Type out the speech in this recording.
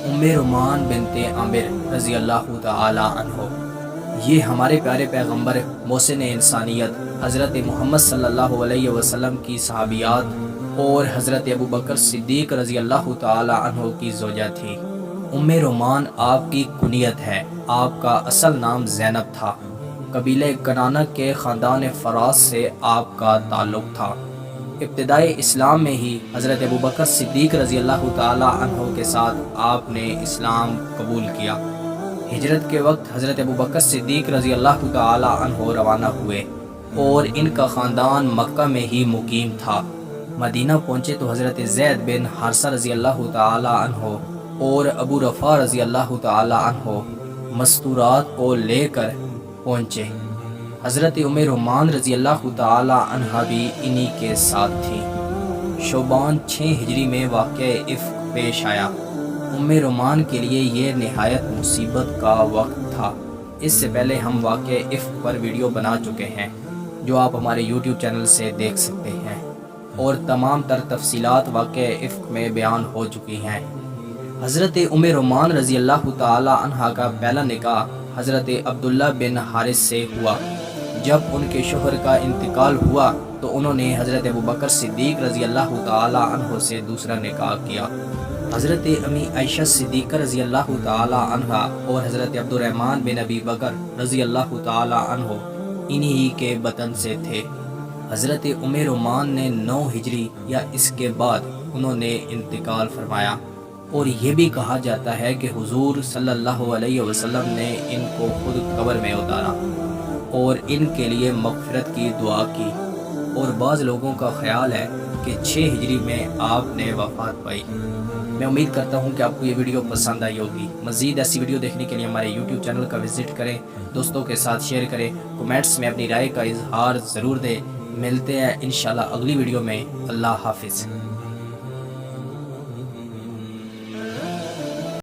ام رومان بنت عامر رضی اللہ تعالی عنہ، یہ ہمارے پیارے پیغمبر محسن انسانیت حضرت محمد صلی اللہ علیہ وسلم کی صحابیات اور حضرت ابوبکر صدیق رضی اللہ تعالی عنہ کی زوجہ تھی۔ ام رومان آپ کی کنیت ہے، آپ کا اصل نام زینب تھا۔ قبیلہ کنانہ کے خاندان فراس سے آپ کا تعلق تھا۔ ابتدائی اسلام میں ہی حضرت ابوبکر صدیق رضی اللہ تعالی عنہ کے ساتھ آپ نے اسلام قبول کیا۔ ہجرت کے وقت حضرت ابوبکر صدیق رضی اللہ تعالی عنہ روانہ ہوئے اور ان کا خاندان مکہ میں ہی مقیم تھا۔ مدینہ پہنچے تو حضرت زید بن حارثہ رضی اللہ تعالی عنہ اور ابو رفاع رضی اللہ تعالی عنہ مستورات کو لے کر پہنچے۔ حضرت ام رومان رضی اللہ تعالی عنہ بھی انہی کے ساتھ تھی۔ شعبان 6 ہجری میں واقعہ افک پیش آیا۔ ام رومان کے لیے یہ نہایت مصیبت کا وقت تھا۔ اس سے پہلے ہم واقعہ افک پر ویڈیو بنا چکے ہیں جو آپ ہمارے یوٹیوب چینل سے دیکھ سکتے ہیں، اور تمام تر تفصیلات واقعہ افک میں بیان ہو چکی ہیں۔ حضرت ام رومان رضی اللہ تعالی عنہ کا پہلا نکاح حضرت عبداللہ بن حارث سے ہوا۔ جب ان کے شوہر کا انتقال ہوا تو انہوں نے حضرت ابوبکر صدیق رضی اللہ تعالی عنہ سے دوسرا نکاح کیا۔ حضرت امی عائشہ صدیقہ رضی اللہ تعالی عنہ اور حضرت عبد الرحمن بن ابی بکر رضی اللہ تعالی عنہ انہی کے بطن سے تھے۔ حضرت ام رومان نے 9 ہجری یا اس کے بعد انہوں نے انتقال فرمایا، اور یہ بھی کہا جاتا ہے کہ حضور صلی اللہ علیہ وسلم نے ان کو خود قبر میں اتارا اور ان کے لیے مغفرت کی دعا کی، اور بعض لوگوں کا خیال ہے کہ 6 ہجری میں آپ نے وفات پائی۔ میں امید کرتا ہوں کہ آپ کو یہ ویڈیو پسند آئی ہوگی۔ مزید ایسی ویڈیو دیکھنے کے لیے ہمارے یوٹیوب چینل کا وزٹ کریں، دوستوں کے ساتھ شیئر کریں، کومنٹس میں اپنی رائے کا اظہار ضرور دیں۔ ملتے ہیں انشاءاللہ اگلی ویڈیو میں۔ اللہ حافظ۔